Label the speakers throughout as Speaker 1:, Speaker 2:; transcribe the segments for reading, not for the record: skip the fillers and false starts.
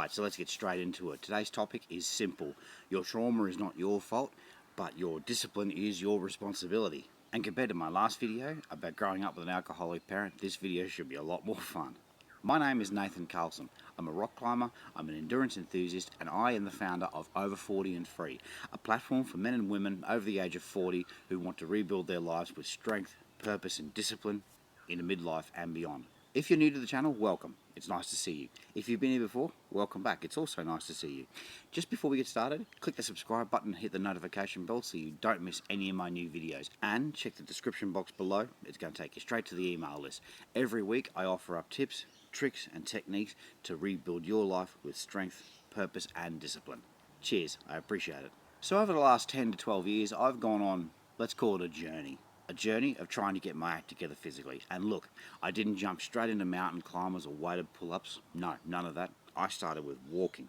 Speaker 1: Alright, so let's get straight into it. Today's topic is simple. Your trauma is not your fault, but your discipline is your responsibility. And compared to my last video about growing up with an alcoholic parent, this video should be a lot more fun. My name is Nathan Carlson. I'm a rock climber, I'm an endurance enthusiast, and I am the founder of Over 40 and Free, a platform for men and women over the age of 40 who want to rebuild their lives with strength, purpose and discipline into midlife and beyond. If you're new to the channel, welcome. It's nice to see you. If you've been here before, welcome back. It's also nice to see you. Just before we get started, click the subscribe button and hit the notification bell so you don't miss any of my new videos. And check the description box below. It's going to take you straight to the email list. Every week I offer up tips, tricks and techniques to rebuild your life with strength, purpose and discipline. Cheers, I appreciate it. So over the last 10 to 12 years, I've gone on, let's call it a journey. A journey of trying to get my act together physically. And look, I didn't jump straight into mountain climbers or weighted pull-ups. No, none of that. I started with walking.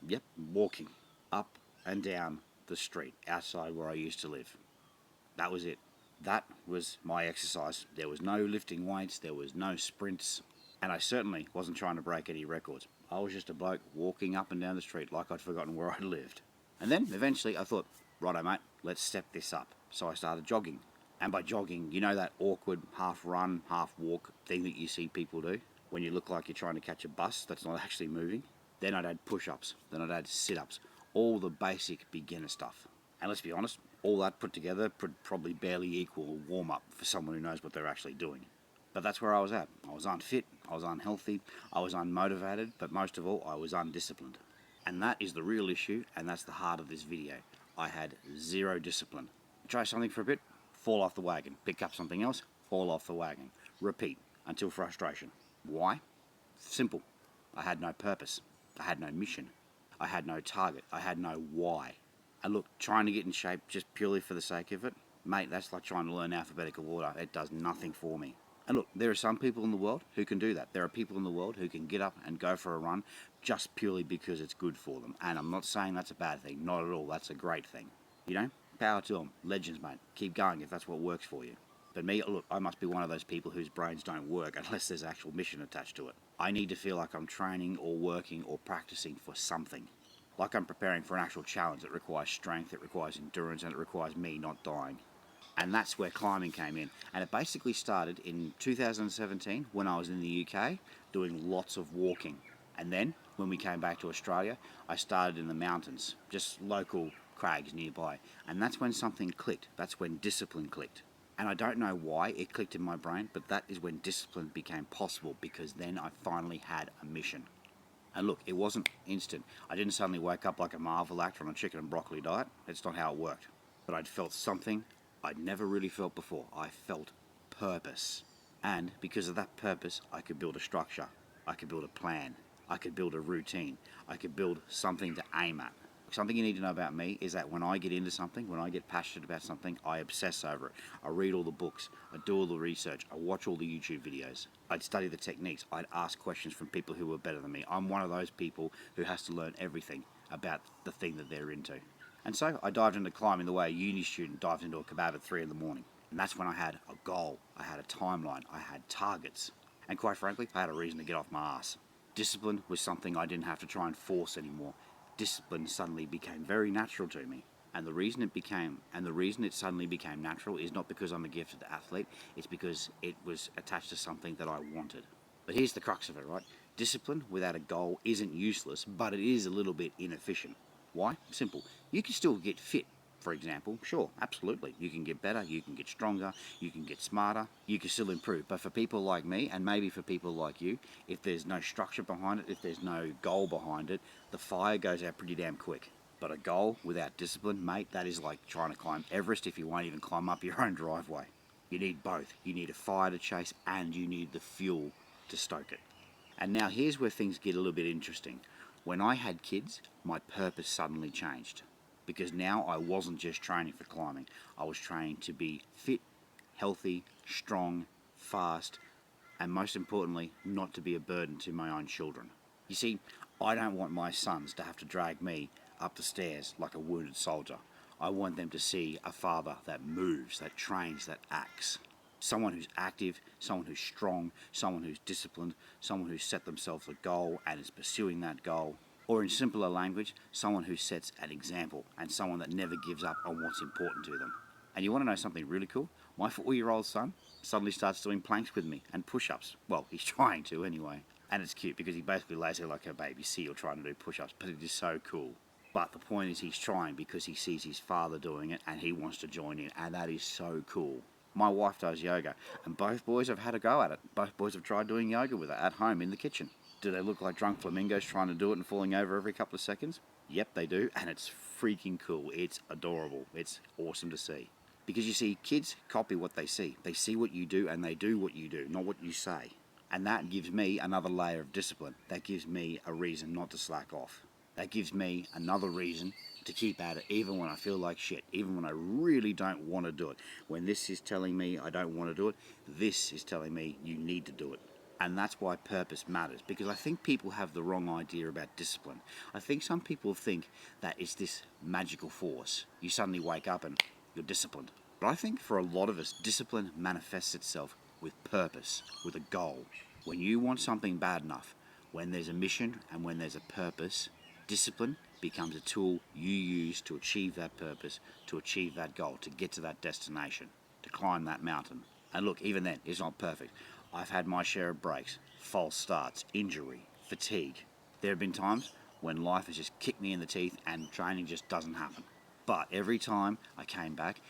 Speaker 1: Yep, walking. Up and down the street outside where I used to live. That was it. That was my exercise. There was no lifting weights, there was no sprints, and I certainly wasn't trying to break any records. I was just a bloke walking up and down the street like I'd forgotten where I lived. And then eventually I thought, righto mate, let's step this up. So I started jogging. And by jogging, you know that awkward half run, half walk thing that you see people do when you look like you're trying to catch a bus that's not actually moving? Then I'd add push-ups, then I'd add sit-ups, all the basic beginner stuff. And let's be honest, all that put together would probably barely equal a warm-up for someone who knows what they're actually doing. But that's where I was at. I was unfit, I was unhealthy, I was unmotivated, but most of all, I was undisciplined. And that is the real issue, and that's the heart of this video. I had zero discipline. Try something for a bit, fall off the wagon, pick up something else, fall off the wagon. Repeat until frustration. Why? Simple. I had no purpose. I had no mission. I had no target. I had no why. And look, trying to get in shape just purely for the sake of it, mate, that's like trying to learn alphabetical order. It does nothing for me. And look, there are some people in the world who can do that. There are people in the world who can get up and go for a run just purely because it's good for them. And I'm not saying that's a bad thing. Not at all. That's a great thing. You know? Power to them. Legends, mate. Keep going if that's what works for you. But me, look, I must be one of those people whose brains don't work unless there's actual mission attached to it. I need to feel like I'm training or working or practicing for something. Like I'm preparing for an actual challenge that requires strength, it requires endurance, and it requires me not dying. And that's where climbing came in. And it basically started in 2017 when I was in the UK doing lots of walking. And then, when we came back to Australia, I started in the mountains, just local crags nearby, and that's when something clicked. That's when discipline clicked. And I don't know why it clicked in my brain, but that is when discipline became possible, because then I finally had a mission. And look, it wasn't instant. I didn't suddenly wake up like a Marvel actor on a chicken and broccoli diet. It's not how it worked. But I'd felt something I'd never really felt before. I felt purpose. And because of that purpose, I could build a structure. I could build a plan. I could build a routine. I could build something to aim at. Something you need to know about me is that when I get into something, when I get passionate about something, I obsess over it. I read all the books, I do all the research, I watch all the YouTube videos. I'd study the techniques, I'd ask questions from people who were better than me. I'm one of those people who has to learn everything about the thing that they're into. And so I dived into climbing the way a uni student dives into a kebab at 3 in the morning. And that's when I had a goal, I had a timeline, I had targets. And quite frankly, I had a reason to get off my ass. Discipline was something I didn't have to try and force anymore. Discipline suddenly became very natural to me. And the reason it suddenly became natural is not because I'm a gifted athlete, it's because it was attached to something that I wanted. But here's the crux of it, right? Discipline without a goal isn't useless, but it is a little bit inefficient. Why? Simple. You can still get fit, for example. Sure, absolutely. You can get better, you can get stronger, you can get smarter, you can still improve. But for people like me, and maybe for people like you, if there's no structure behind it, if there's no goal behind it, the fire goes out pretty damn quick. But a goal without discipline, mate, that is like trying to climb Everest if you won't even climb up your own driveway. You need both. You need a fire to chase and you need the fuel to stoke it. And now here's where things get a little bit interesting. When I had kids, my purpose suddenly changed. Because now I wasn't just training for climbing. I was training to be fit, healthy, strong, fast, and most importantly, not to be a burden to my own children. You see, I don't want my sons to have to drag me up the stairs like a wounded soldier. I want them to see a father that moves, that trains, that acts. Someone who's active, someone who's strong, someone who's disciplined, someone who's set themselves a goal and is pursuing that goal. Or in simpler language, someone who sets an example and someone that never gives up on what's important to them. And you want to know something really cool? My 4-year-old son suddenly starts doing planks with me and push-ups. Well, he's trying to anyway. And it's cute because he basically lays there like a baby seal trying to do push-ups, but it is so cool. But the point is he's trying because he sees his father doing it and he wants to join in, and that is so cool. My wife does yoga, and both boys have had a go at it. Both boys have tried doing yoga with her at home in the kitchen. Do they look like drunk flamingos trying to do it and falling over every couple of seconds? Yep, they do, and it's freaking cool. It's adorable. It's awesome to see. Because you see, kids copy what they see. They see what you do and they do what you do, not what you say. And that gives me another layer of discipline. That gives me a reason not to slack off. That gives me another reason to keep at it, even when I feel like shit, even when I really don't want to do it. When this is telling me I don't want to do it, this is telling me you need to do it. And that's why purpose matters, because I think people have the wrong idea about discipline. I think some people think that it's this magical force. You suddenly wake up and you're disciplined. But I think for a lot of us, discipline manifests itself with purpose, with a goal. When you want something bad enough, when there's a mission and when there's a purpose, discipline becomes a tool you use to achieve that purpose, to achieve that goal, to get to that destination, to climb that mountain. And look, even then, it's not perfect. I've had my share of breaks, false starts, injury, fatigue. There have been times when life has just kicked me in the teeth and training just doesn't happen. But every time I came back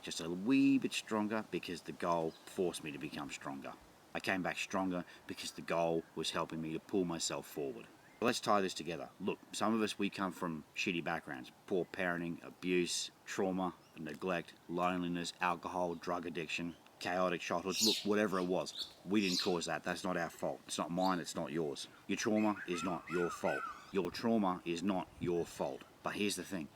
Speaker 1: just a wee bit stronger because the goal forced me to become stronger. I came back stronger because the goal was helping me to pull myself forward. Let's tie this together. Look, some of us, we come from shitty backgrounds. Poor parenting, abuse, trauma, neglect, loneliness, alcohol, drug addiction, chaotic childhoods. Look, whatever it was, we didn't cause that. That's not our fault. It's not mine, it's not yours. Your trauma is not your fault. Your trauma is not your fault. But here's the thing.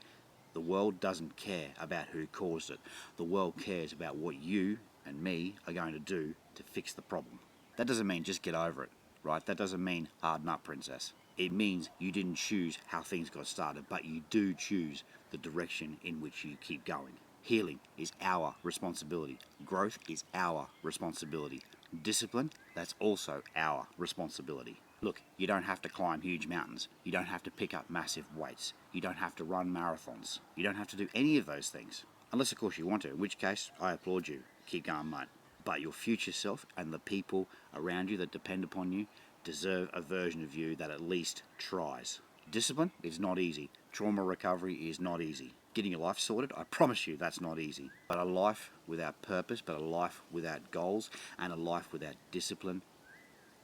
Speaker 1: The world doesn't care about who caused it. The world cares about what you and me are going to do to fix the problem. That doesn't mean just get over it, right? That doesn't mean harden up, princess. It means you didn't choose how things got started, but you do choose the direction in which you keep going. Healing is our responsibility. Growth is our responsibility. Discipline, that's also our responsibility. Look, you don't have to climb huge mountains. You don't have to pick up massive weights. You don't have to run marathons. You don't have to do any of those things. Unless, of course, you want to, in which case, I applaud you. Keep going, mate. But your future self and the people around you that depend upon you deserve a version of you that at least tries. Discipline is not easy. Trauma recovery is not easy. Getting your life sorted, I promise you that's not easy. But a life without purpose, but a life without goals, and a life without discipline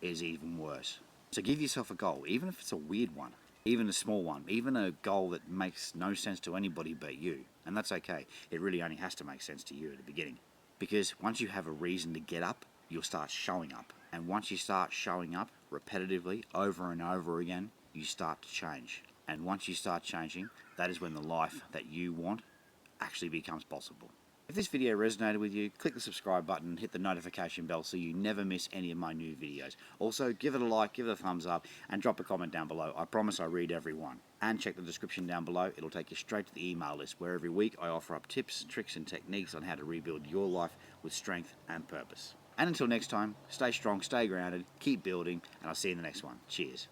Speaker 1: is even worse. So give yourself a goal, even if it's a weird one, even a small one, even a goal that makes no sense to anybody but you. And that's okay. It really only has to make sense to you at the beginning. Because once you have a reason to get up, you'll start showing up. And once you start showing up repetitively over and over again, you start to change. And once you start changing, that is when the life that you want actually becomes possible. If this video resonated with you, click the subscribe button and hit the notification bell so you never miss any of my new videos. Also, give it a like, give it a thumbs up, and drop a comment down below. I promise I read every one. And check the description down below. It'll take you straight to the email list, where every week I offer up tips, tricks, and techniques on how to rebuild your life with strength and purpose. And until next time, stay strong, stay grounded, keep building, and I'll see you in the next one. Cheers.